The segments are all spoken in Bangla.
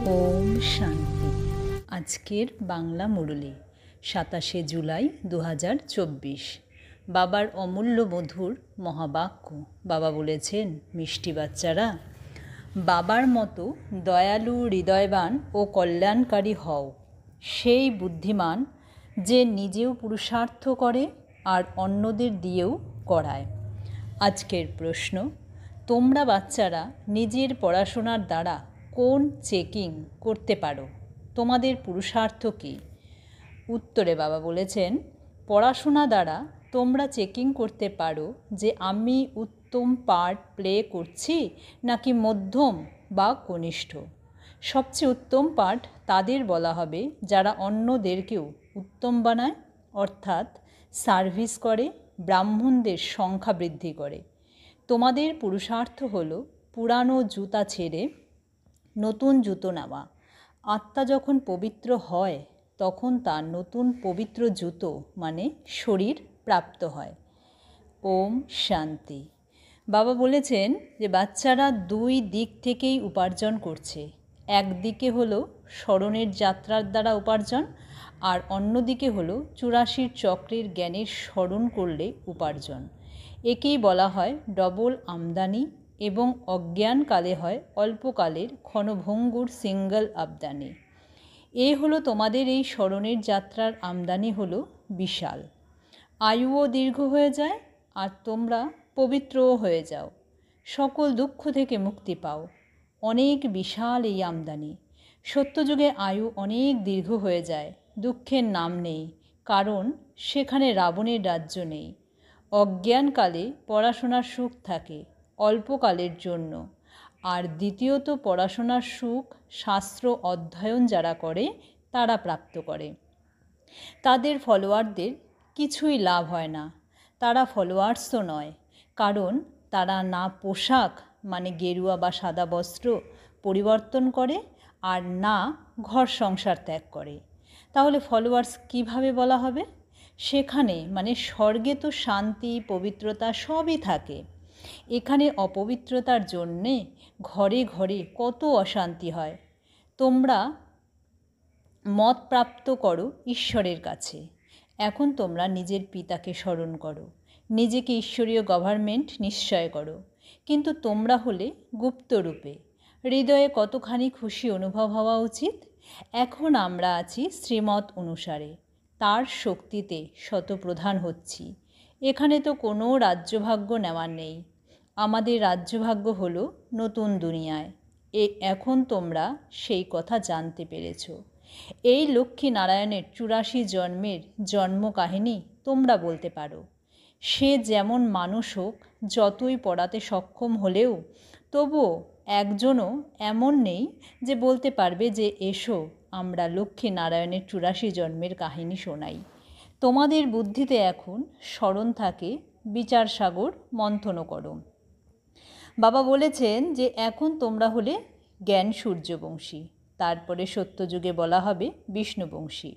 ওম শান্তি। আজকের বাংলা মুরলি 27শে জুলাই 2024। বাবার অমূল্য মধুর মহাবাক্য। বাবা বলেছেন, মিষ্টি বাচ্চারা, বাবার মতো দয়ালু, হৃদয়বান ও কল্যাণকারী হও। সেই বুদ্ধিমান যে নিজেও পুরুষার্থ করে আর অন্যদের দিয়েও করায়। আজকের প্রশ্ন, তোমরা বাচ্চারা নিজের পড়াশোনার দ্বারা কোন চেকিং করতে পারো? তোমাদের পুরুষার্থ কী? উত্তরে বাবা বলেছেন, পড়াশোনা দ্বারা তোমরা চেকিং করতে পারো যে আমি উত্তম পার্ট প্লে করছি নাকি মধ্যম বা কনিষ্ঠ। সবচেয়ে উত্তম পার্ট তাদের বলা হবে যারা অন্যদেরকেও উত্তম বানায়, অর্থাৎ সার্ভিস করে, ব্রাহ্মণদের সংখ্যা বৃদ্ধি করে। তোমাদের পুরুষার্থ হলো পুরানো জুতা ছেড়ে নতুন জুতো নেওয়া। আত্মা যখন পবিত্র হয় তখন তার নতুন পবিত্র জুতো মানে শরীর প্রাপ্ত হয়। ওম শান্তি। বাবা বলেছেন যে বাচ্চারা দুই দিক থেকেই উপার্জন করছে। একদিকে হলো স্মরণের যাত্রার দ্বারা উপার্জন, আর অন্যদিকে হলো 84 চক্রের জ্ঞানের স্মরণ করলে উপার্জন। একেই বলা হয় ডবল আমদানি, এবং অজ্ঞানকালে হয় অল্পকালের ক্ষণভঙ্গুর সিঙ্গল আমদানি। হলো তোমাদের এই স্মরণের যাত্রার আমদানি হলো বিশাল। আয়ুও দীর্ঘ হয়ে যায় আর তোমরা পবিত্রও হয়ে যাও, সকল দুঃখ থেকে মুক্তি পাও। অনেক বিশাল এই আমদানি। সত্যযুগে আয়ু অনেক দীর্ঘ হয়ে যায়, দুঃখের নাম নেই, কারণ সেখানে রাবণের রাজ্য নেই। অজ্ঞানকালে পড়াশোনার সুখ থাকে অল্পকালের জন্য, আর দ্বিতীয়ত পড়াশোনার সুখ শাস্ত্র অধ্যয়ন যারা করে তারা প্রাপ্ত করে। তাদের ফলোয়ারদের কিছুই লাভ হয় না, তারা ফলোয়ার্সও নয়, কারণ তারা না পোশাক মানে গেরুয়া বা সাদা বস্ত্র পরিবর্তন করে, আর না ঘর সংসার ত্যাগ করে। তাহলে ফলোয়ার্স কিভাবে বলা হবে? সেখানে মানে স্বর্গে তো শান্তি, পবিত্রতা সবই থাকে। এখানে অপবিত্রতার জন্যে ঘরে ঘরে কত অশান্তি হয়। তোমরা মত প্রাপ্ত করো ঈশ্বরের কাছে। এখন তোমরা নিজের পিতাকে স্মরণ করো, নিজেকে ঈশ্বরীয় গভর্নমেন্ট নিশ্চয় করো। কিন্তু তোমরা হলে গুপ্তরূপে। হৃদয়ে কতখানি খুশি অনুভব হওয়া উচিত। এখন আমরা আছি শ্রীমত অনুসারে, তার শক্তিতে শতপ্রধান হচ্ছি। এখানে তো কোনো রাজ্যভাগ্য নেওয়ার নেই। আমাদের রাজ্যভাগ্য হলো নতুন দুনিয়ায়। এখন তোমরা সেই কথা জানতে পেরেছ। এই লক্ষ্মী নারায়ণের 84 জন্মের জন্ম কাহিনী তোমরা বলতে পারো। সে যেমন মানুষ হোক, যতই পড়াতে সক্ষম হলেও তবুও একজনও এমন নেই যে বলতে পারবে যে এসো আমরা লক্ষ্মী নারায়ণের 84 জন্মের কাহিনী শোনাই। তোমাদের বুদ্ধিতে এখন স্মরণ থাকে, বিচার সাগর মন্থনও করো। বাবা বলেছেন যে এখন তোমরা হলে জ্ঞান সূর্যবংশী, তারপরে সত্যযুগে বলা হবে বিষ্ণুবংশী।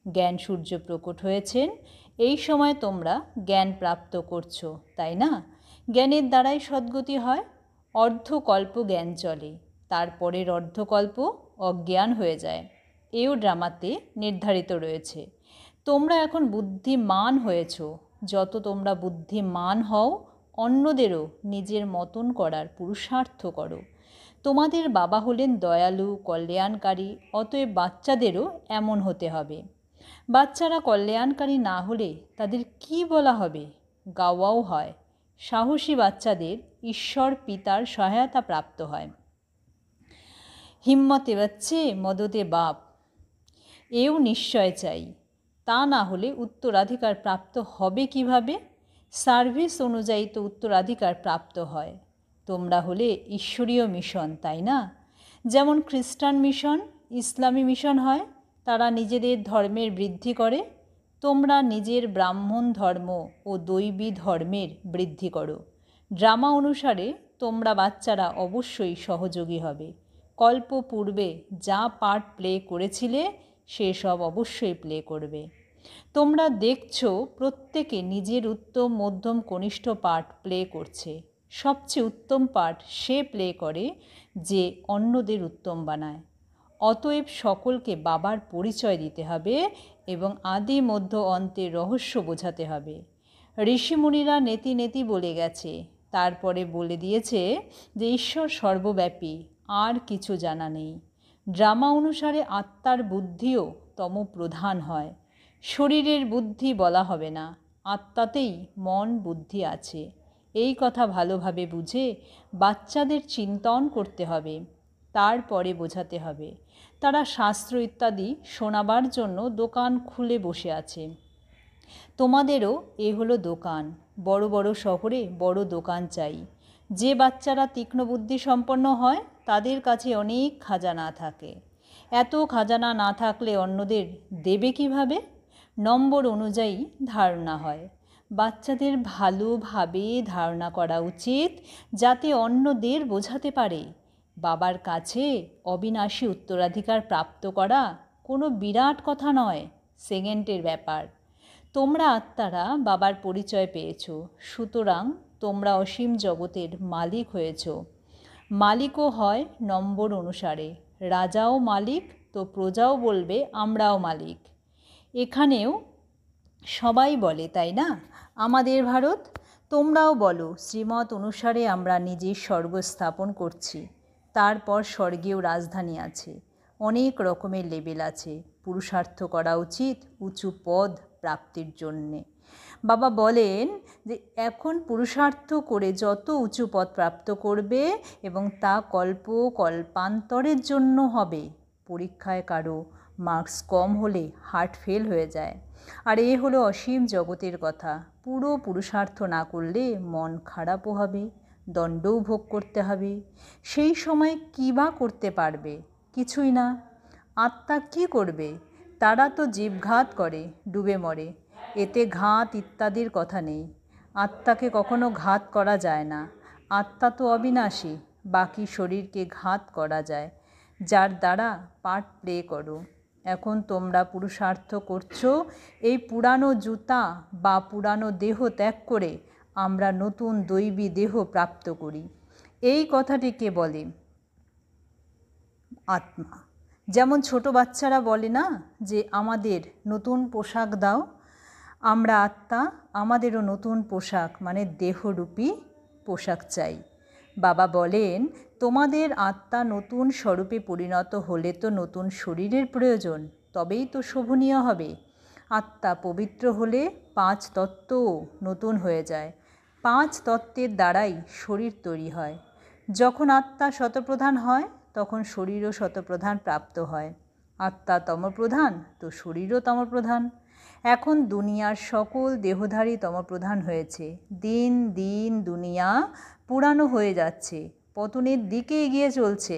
জ্ঞান সূর্য প্রকট হয়েছেন, এই সময় তোমরা জ্ঞান প্রাপ্ত করছো, তাই না? জ্ঞানের দ্বারাই সদ্গতি হয়। অর্ধকল্প জ্ঞান চলে, তারপরের অর্ধকল্প অজ্ঞান হয়ে যায়। এও ড্রামাতে নির্ধারিত রয়েছে। তোমরা এখন বুদ্ধিমান হয়েছ। যত তোমরা বুদ্ধিমান হও, অন্যদেরও নিজের মতন করার পুরুষার্থ করো। তোমাদের বাবা হলেন দয়ালু, কল্যাণকারী, অতএব বাচ্চাদেরও এমন হতে হবে। বাচ্চারা কল্যাণকারী না হলে তাদের কি বলা হবে? গাওয়াও হয়। সাহসী বাচ্চাদের ঈশ্বর পিতার সহায়তা প্রাপ্ত হয়। হিম্মতে বাচ্চে মদতে বাপ, এও নিশ্চয় চাই। তা না হলে উত্তরাধিকার প্রাপ্ত হবে কিভাবে? সার্ভিস অনুযায়ী তো উত্তরাধিকার প্রাপ্ত হয়। তোমরা হলে ঈশ্বরীয় মিশন, তাই না? যেমন খ্রিস্টান মিশন, ইসলামী মিশন হয়, তারা নিজেদের ধর্মের বৃদ্ধি করে। তোমরা নিজের ব্রাহ্মণ ধর্ম ও দৈবী ধর্মের বৃদ্ধি করো। ড্রামা অনুসারে তোমরা বাচ্চারা অবশ্যই সহযোগী হবে। কল্প পূর্বে যা পার্ট প্লে করেছিলে সেসব অবশ্যই প্লে করবে। তোমরা দেখছো প্রত্যেকে নিজের উত্তম, মধ্যম, কনিষ্ঠ পার্ট প্লে করছে। সবচেয়ে উত্তম পার্ট সে প্লে করে যে অন্যদের উত্তম বানায়। অতএব সকলকে বাবার পরিচয় দিতে হবে এবং আদি মধ্য অন্তের রহস্য বোঝাতে হবে। ঋষিমুনিরা নেতি নেতি বলে গেছে, তারপরে বলে দিয়েছে যে ঈশ্বর সর্বব্যাপী, আর কিছু জানা নেই। ড্রামা অনুসারে আত্মার বুদ্ধিও তমপ্রধান হয়। শরীরের বুদ্ধি বলা হবে না, আত্মাতেই মন বুদ্ধি আছে। এই কথা ভালোভাবে বুঝে বাচ্চাদের চিন্তন করতে হবে, তারপরে বোঝাতে হবে। তারা শাস্ত্র ইত্যাদি শোনাবার জন্য দোকান খুলে বসে আছে। তোমাদেরও এ হলো দোকান। বড় বড় শহরে বড় দোকান চাই। যে বাচ্চারা তীক্ষ্ণ বুদ্ধি সম্পন্ন হয় তাদের কাছে অনেক খাজানা থাকে। এত খাজানা না থাকলে অন্যদের দেবে কিভাবে? নম্বর অনুযায়ী ধারণা হয়। বাচ্চাদের ভালোভাবে ধারণা করা উচিত, যাতে অন্যদের বোঝাতে পারে। বাবার কাছে অবিনাশী উত্তরাধিকার প্রাপ্ত করা কোনো বিরাট কথা নয়, সেকেন্ডের ব্যাপার। তোমরা আত্মারা বাবার পরিচয় পেয়েছ, সুতরাং তোমরা অসীম জগতের মালিক হয়েছ। মালিকও হয় নম্বর অনুসারে। রাজাও মালিক, তো প্রজাও বলবে আমরাও মালিক। এখানেও সবাই বলে, তাই না? আমাদের ভারত। তোমরাও বলো, শ্রীমত অনুসারে আমরা নিজের স্বর্গ স্থাপন করছি। তারপর স্বর্গীয় রাজধানী আছে, অনেক রকমের লেভেল আছে। পুরুষার্থ করা উচিত উঁচু পদ প্রাপ্তির জন্যে। বাবা বলেন যে এখন পুরুষার্থ করে যত উঁচু পদ প্রাপ্ত করবে এবং তা কল্পান্তরের জন্য হবে। পরীক্ষায় কারো মার্কস কম হলে হার্ট ফেল হয়ে যায়। আর এ হলো অসীম জগতের কথা। পুরো পুরুষার্থ না করলে মন খারাপও হবে, দণ্ডও ভোগ করতে হবে। সেই সময় কী বা করতে পারবে? কিছুই না। আত্মা কি করবে? তারা তো জীবঘাত করে, ডুবে মরে। এতে ঘাত ইত্যাদির কথা নেই। আত্মাকে কখনো ঘাত করা যায় না। আত্মা তো অবিনাশী। বাকি শরীরকে ঘাত করা যায়, যার দ্বারা পার্ট প্লে করো। এখন তোমরা পুরুষার্থ করছো এই পুরানো জুতা বা পুরানো দেহ ত্যাগ করে আমরা নতুন দৈবী দেহ প্রাপ্ত করি। এই কথাটিকে বলে আত্মা। যেমন ছোট বাচ্চারা বলে না যে আমাদের নতুন পোশাক দাও, আমরা আত্মা, আমাদেরও নতুন পোশাক মানে দেহরূপী পোশাক চাই। বাবা বলেন তোমাদের আত্মা নতুন স্বরূপে পরিণত হলে তো নতুন শরীরের প্রয়োজন, তবেই তো শোভনীয় হবে। আত্মা পবিত্র হলে 5 তত্ত্বও নতুন হয়ে যায়। 5 তত্ত্বের দ্বারাই শরীর তৈরি হয়। যখন আত্মা শতপ্রধান হয় তখন শরীরও শতপ্রধান প্রাপ্ত হয়। আত্মা তমপ্রধান তো শরীরও তমপ্রধান। এখন দুনিয়ার সকল দেহধারী তমপ্রধান হয়েছে। দিন দিন দুনিয়া পুরানো হয়ে যাচ্ছে, পতনের দিকে এগিয়ে চলছে।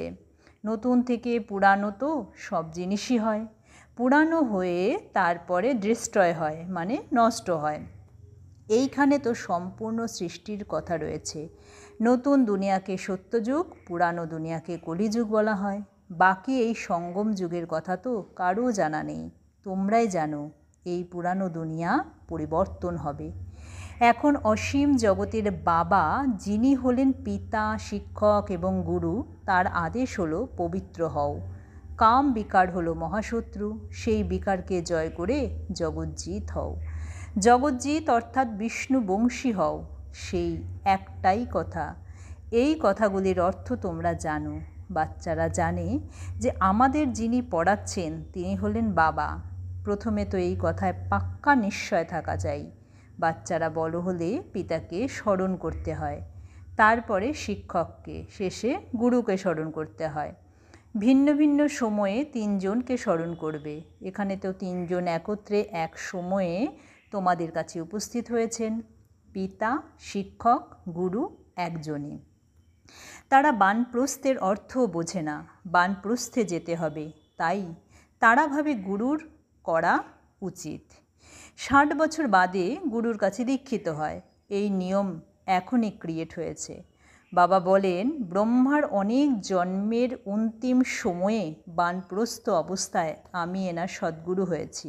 নতুন থেকে পুরানো তো সব জিনিসই হয়। পুরানো হয়ে তারপরে ডিস্ট্রয় হয়, মানে নষ্ট হয়। এইখানে তো সম্পূর্ণ সৃষ্টির কথা রয়েছে। নতুন দুনিয়াকে সত্যযুগ, পুরানো দুনিয়াকে কলিযুগ বলা হয়। বাকি এই সঙ্গম যুগের কথা তো কারও জানা নেই। তোমরাই জানো এই পুরানো দুনিয়া পরিবর্তন হবে। এখন অসীম জগতের বাবা, যিনি হলেন পিতা, শিক্ষক এবং গুরু, তার আদেশ হলো পবিত্র হও। কাম বিকার হলো মহাশত্রু, সেই বিকারকে জয় করে জগজ্জিৎ হও। জগজ্জিৎ অর্থাৎ বিষ্ণু বংশী হও, সেই একটাই কথা। এই কথাগুলির অর্থ তোমরা জানো। বাচ্চারা জানে যে আমাদের যিনি পড়াচ্ছেন তিনি হলেন বাবা। প্রথমে তো এই কথায় পাক্কা নিশ্চয় থাকা চাই। বাচ্চারা বড় হলে পিতাকে স্মরণ করতে হয়, তারপরে শিক্ষককে, শেষে গুরুকে স্মরণ করতে হয়। ভিন্ন ভিন্ন সময়ে 3 জনকে স্মরণ করবে। এখানে তো 3 জন একত্রে এক সময়ে তোমাদের কাছে উপস্থিত হয়েছেন। পিতা, শিক্ষক, গুরু একজনই। তারা বানপ্রস্থের অর্থও বোঝে না। বানপ্রস্থে যেতে হবে, তাই তারা ভাবে গুরুর করা উচিত। 60 বছর বাদে গুরুর কাছে দীক্ষিত হয়। এই নিয়ম এখনই ক্রিয়েট হয়েছে। বাবা বলেন ব্রহ্মার অনেক জন্মের অন্তিম সময়ে বানপ্রস্থ অবস্থায় আমি এনার সদ্গুরু হয়েছি।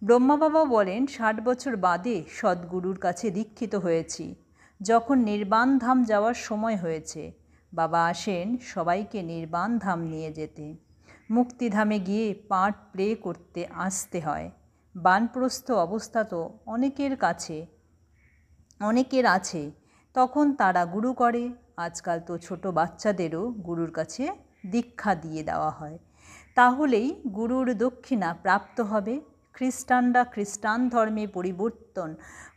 ব্রহ্মা বাবা বলেন 60 বছর বাদে সদ্গুরুর কাছে দীক্ষিত হয়েছি, যখন নির্বাণ ধাম যাওয়ার সময় হয়েছে। বাবা আসেন সবাইকে নির্বাণ ধাম নিয়ে যেতে। মুক্তিধামে গিয়ে পাঠ প্লে করতে আসতে হয়। বানপ্রস্থ অবস্থা তো অনেকের আছে, তখন তারা গুরু করে। আজকাল তো ছোট বাচ্চাদেরও গুরুর কাছে দীক্ষা দিয়ে দেওয়া হয়, তাহলেই গুরুর দক্ষিণা প্রাপ্ত হবে। খ্রিস্টানরা খ্রিস্টান ধর্মে পরিবর্তন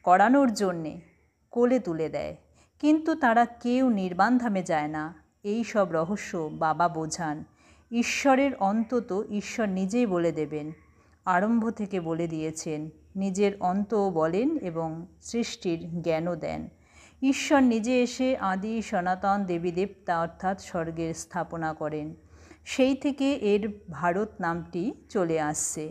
করানোর জন্যে কোলে তুলে দেয়, কিন্তু তারা কেউ নির্বাণধামে যায় না। এই সব রহস্য বাবা বোঝান। ঈশ্বরের অন্তত ঈশ্বর নিজেই বলে দেবেন, আরম্ভ থেকে বলে দিয়েছেন। নিজের অন্তও বলেন এবং সৃষ্টির জ্ঞানও দেন। ঈশ্বর নিজে এসে আদি সনাতন দেবী দেবতা অর্থাৎ স্বর্গের স্থাপনা করেন। সেই থেকে এর ভারত নামটি চলে আসছে।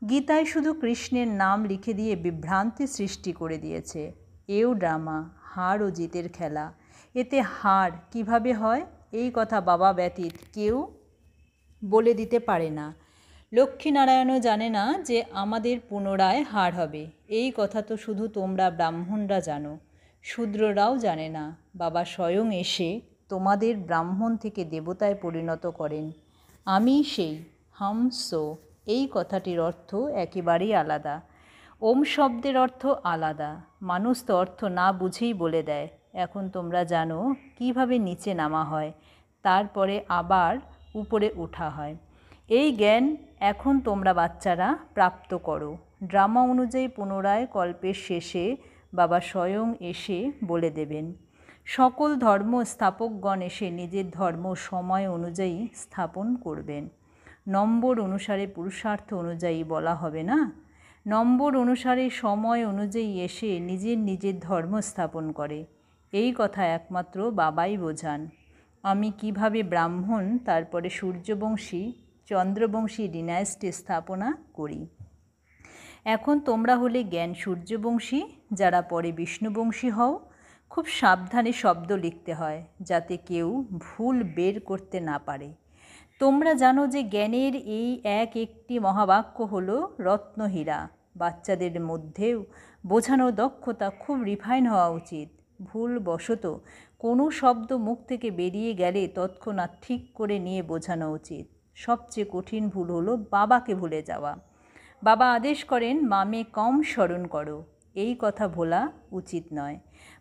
গীতায় শুধু কৃষ্ণের নাম লিখে দিয়ে বিভ্রান্তি সৃষ্টি করে দিয়েছে। এও ড্রামা, হার ও জিতের খেলা। এতে হার কিভাবে হয় এই কথা বাবা ব্যতীত কেউ বলে দিতে পারে না। লক্ষ্মীনারায়ণও জানে না যে আমাদের পুনরায় হার হবে। এই কথা তো শুধু তোমরা ব্রাহ্মণরা জানো, শূদ্ররাও জানে না। বাবা স্বয়ং এসে তোমাদের ব্রাহ্মণ থেকে দেবতায় পরিণত করেন। আমি সেই হামস। এই কথাটির অর্থ একেবারেই আলাদা। ওম শব্দের অর্থ আলাদা। মানুষ তো অর্থ না বুঝেই বলে দেয়। এখন তোমরা জানো কিভাবে নিচে নামা হয়, তারপরে আবার উপরে ওঠা হয়। এই জ্ঞান এখন তোমরা বাচ্চারা প্রাপ্ত করো। ড্রামা অনুযায়ী পুনরায় কল্পের শেষে বাবা স্বয়ং এসে বলে দেবেন। সকল ধর্ম স্থাপকগণ এসে নিজের ধর্ম সময় অনুযায়ী স্থাপন করবেন। নম্বর অনুসারে পুরুষার্থ অনুযায়ী বলা হবে না। নম্বর অনুসারে সময় অনুযায়ী এসে নিজের ধর্ম স্থাপন করে। এই কথা একমাত্র বাবাই বোঝান। আমি কিভাবে ব্রাহ্মণ তারপরে সূর্যবংশী চন্দ্রবংশী ডিনাস্টি স্থাপনা করি। এখন তোমরা হলে জ্ঞান সূর্যবংশী, যারা পরে বিষ্ণুবংশী হও। খুব সাবধানে শব্দ লিখতে হয় যাতে কেউ ভুল বের করতে না পারে। তোমরা জানো যে জ্ঞানের এই একটি মহাবাক্য হলো রত্নহীরা। বাচ্চাদের মধ্যেও বোঝানোর দক্ষতা খুব রিফাইন হওয়া উচিত। ভুলবশত কোনো শব্দ মুখ থেকে বেরিয়ে গেলে তৎক্ষণাৎ ঠিক করে নিয়ে বোঝানো উচিত। সবচেয়ে কঠিন ভুল হলো বাবাকে ভুলে যাওয়া। বাবা আদেশ করেন মামে কম স্মরণ করো। এই কথা ভোলা উচিত নয়।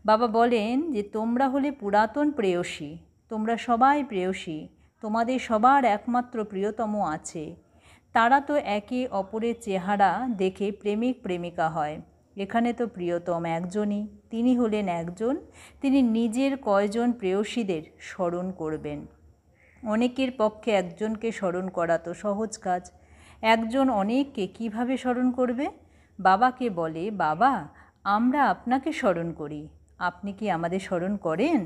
বাবা বলেন যে তোমরা হলে পুরাতন প্রেয়সী, তোমরা সবাই প্রেয়সী, তোমাদের সবার একমাত্র প্রিয়তম আছে। তারা তো একে অপরের চেহারা দেখে প্রেমিক প্রেমিকা হয়। এখানে তো প্রিয়তম একজনই, তিনি হলেন একজন। তিনি নিজের কয়জন প্রেয়সীদের স্মরণ করবেন। অনেকের পক্ষে একজনকে স্মরণ করা তো সহজ কাজ। একজন অনেককে কিভাবে স্মরণ করবে? বাবাকে বলে, বাবা আমরা আপনাকে স্মরণ করি, আপনি কি আমাদের স্মরণ করেন?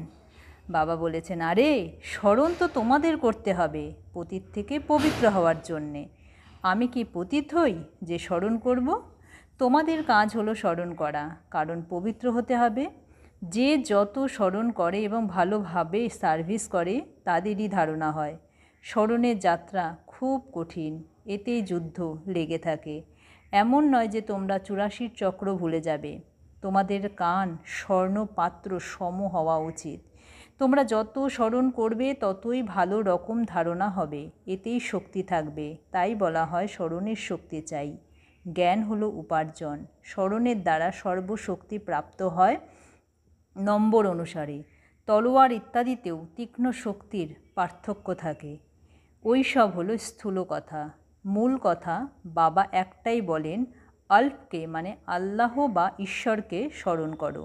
বাবা বলেছেন, আরে স্মরণ তো তোমাদের করতে হবে পতিত থেকে পবিত্র হওয়ার জন্যে। আমি কি পতিত হই যে স্মরণ করব? তোমাদের কাজ হলো স্মরণ করা, কারণ পবিত্র হতে হবে। যে যত স্মরণ করে এবং ভালোভাবে সার্ভিস করে তাদেরই ধারণা হয়। স্মরণের যাত্রা খুব কঠিন, এতেই যুদ্ধ লেগে থাকে। এমন নয় যে তোমরা 84 চক্র ভুলে যাবে। তোমাদের কান স্বর্ণপাত্র সম হওয়া উচিত। তোমরা যত স্মরণ করবে ততই ভালো রকম ধারণা হবে, এতেই শক্তি থাকবে। তাই বলা হয় স্মরণের শক্তি চাই। জ্ঞান হলো উপার্জন। স্মরণের দ্বারা সর্বশক্তি প্রাপ্ত হয় নম্বর অনুসারে। তলোয়ার ইত্যাদিতেও তীক্ষ্ণ শক্তির পার্থক্য থাকে। ওই সব হলো স্থূল কথা। মূল কথা বাবা একটাই বলেন, আল্পকে মানে আল্লাহ বা ঈশ্বরকে স্মরণ করো।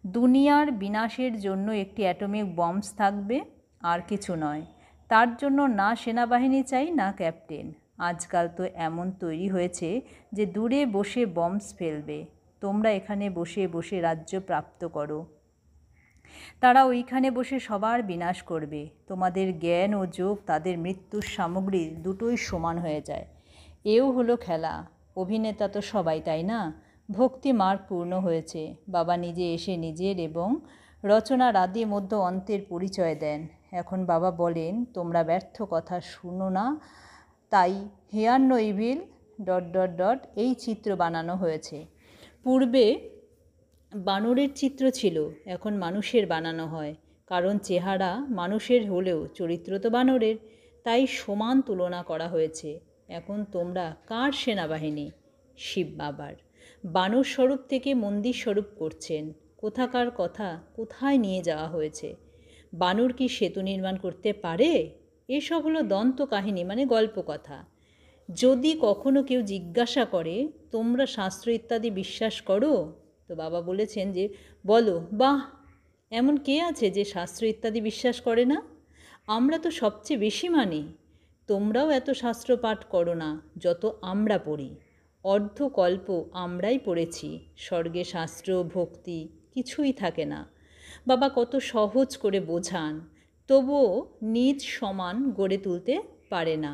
দুনিয়ার বিনাশের জন্য একটি অ্যাটমিক বম্বস থাকবে, আর কিছু নয়। তার জন্য না সেনাবাহিনী চাই না ক্যাপ্টেন। আজকাল তো এমন তৈরি হয়েছে যে দূরে বসে বম্বস ফেলবে, তোমরা এখানে বসে বসে রাজ্য প্রাপ্ত করো। তারা ওইখানে বসে সবার বিনাশ করবে। তোমাদের জ্ঞান ও যোগ তাদের মৃত্যুর সামগ্রী দুটোই সমান হয়ে যায়। এও হলো খেলা। অভিনেতা তো সবাই, তাই না? ভক্তি মার্গ পূর্ণ হয়েছে। বাবা নিজে এসে নিজের এবং রচনার আদি মধ্য অন্তের পরিচয় দেন। এখন বাবা বলেন তোমরা ব্যর্থ কথা শুনো না, তাই হেয়ার নো ইভিল ... এই চিত্র বানানো হয়েছে। পূর্বে বানরের চিত্র ছিল, এখন মানুষের বানানো হয়, কারণ চেহারা মানুষের হলেও চরিত্র তো বানরের। তাই সমান তুলনা করা হয়েছে। এখন তোমরা কার সেনাবাহিনী? শিব বাবার। বানর স্বরূপ থেকে মন্দির স্বরূপ করছেন। কোথাকার কথা কোথায় নিয়ে যাওয়া হয়েছে? বানর কি সেতু নির্মাণ করতে পারে? এসব হলো দন্ত কাহিনী, মানে গল্প কথা। যদি কখনো কেউ জিজ্ঞাসা করে তোমরা শাস্ত্র ইত্যাদি বিশ্বাস করো, তো বাবা বলেছেন যে বলো, বাহ, এমন কে আছে যে শাস্ত্র ইত্যাদি বিশ্বাস করে না? আমরা তো সবচেয়ে বেশি মানি। তোমরাও এত শাস্ত্র পাঠ করো না যত আমরা পড়ি। অর্ধকল্প আমরাই পড়েছি। স্বর্গে শাস্ত্র ভক্তি কিছুই থাকে না। বাবা কত সহজ করে বোঝান, তবুও নিজ সমান গড়ে তুলতে পারে না।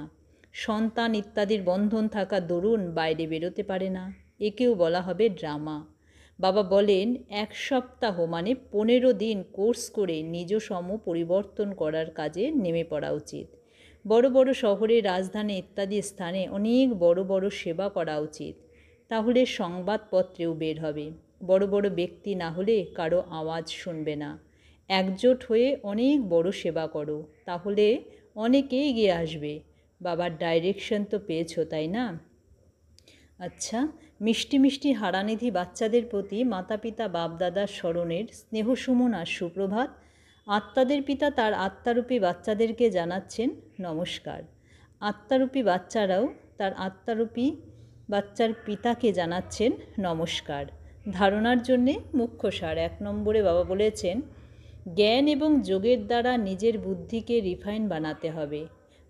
সন্তান ইত্যাদির বন্ধন থাকা দরুন বাইরে বেরোতে পারে না। একেও বলা হবে ড্রামা। বাবা বলেন 1 সপ্তাহ মানে 15 দিন কোর্স করে নিজ সম পরিবর্তন করার কাজে নেমে পড়া উচিত। বড় বড় শহরে, রাজধানী ইত্যাদি স্থানে অনেক বড় বড় সেবা করা উচিত। তাহলে সংবাদপত্রেও বের হবে। বড় বড় ব্যক্তি না হলে কারো আওয়াজ শুনবে না। একজোট হয়ে অনেক বড় সেবা করো, তাহলে অনেকে এগিয়ে আসবে। বাবার ডাইরেকশন তো পেয়েছো, তাই না? আচ্ছা, মিষ্টি মিষ্টি হারানিধি বাচ্চাদের প্রতি মাতা পিতা বাপদাদার স্মরণের স্নেহসুমন আর সুপ্রভাত। আত্মাদের পিতা তার আত্মারূপী বাচ্চাদেরকে জানাচ্ছেন নমস্কার। আত্মারূপী বাচ্চারাও তার আত্মারূপী বাচ্চার পিতাকে জানাচ্ছেন নমস্কার। ধারণার জন্যে মুখ্য সার 1 নম্বরে বাবা বলেছেন, জ্ঞান এবং যোগের দ্বারা নিজের বুদ্ধিকে রিফাইন বানাতে হবে।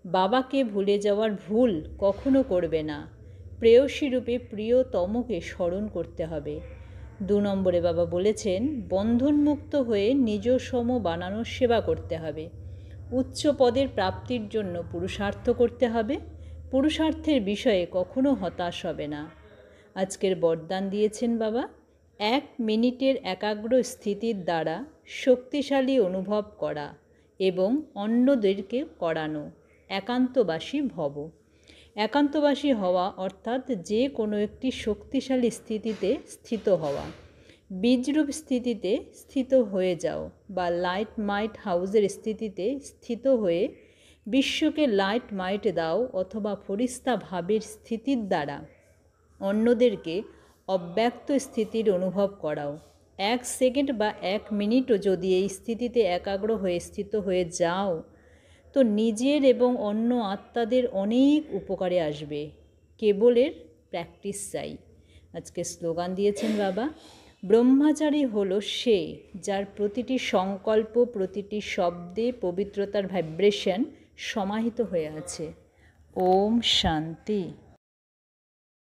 বাবাকে ভুলে যাওয়ার ভুল কখনো করবে না। প্রেয়সী রূপে প্রিয়তমকে স্মরণ করতে হবে। 2 নম্বরে বাবা বলেছেন, বন্ধনমুক্ত হয়ে নিজ সম বানানোর সেবা করতে হবে। উচ্চ পদের প্রাপ্তির জন্য পুরুষার্থ করতে হবে। পুরুষার্থের বিষয়ে কখনো হতাশ হবে না। আজকের বরদান দিয়েছেন বাবা, 1 মিনিটের একাগ্র স্থিতির দ্বারা শক্তিশালী অনুভব করা এবং অন্যদেরকে করানো। একান্তবাসী ভব। একান্তবাসী হওয়া অর্থাৎ যে কোনো একটি শক্তিশালী স্থিতিতে স্থিত হওয়া। বীজরূপ স্থিতিতে স্থিত হয়ে যাও বা লাইট মাইট হাউসের স্থিতিতে স্থিত হয়ে বিশ্বকে লাইট মাইট দাও, অথবা ফরিস্তা ভাবের স্থিতির দ্বারা অন্যদেরকে অব্যক্ত স্থিতির অনুভব করাও। 1 সেকেন্ড বা 1 মিনিটও যদি এই স্থিতিতে একাগ্র হয়ে স্থিত হয়ে যাও, তো নিজের এবং অন্য আত্মাদের অনেক উপকারে আসবে। কেবলের প্র্যাকটিস চাই। আজকে স্লোগান দিয়েছেন বাবা, ব্রহ্মচারী হলো সে যার প্রতিটি সংকল্প, প্রতিটি শব্দে পবিত্রতার ভাইব্রেশন সমাহিত হয়ে আছে। ওম শান্তি।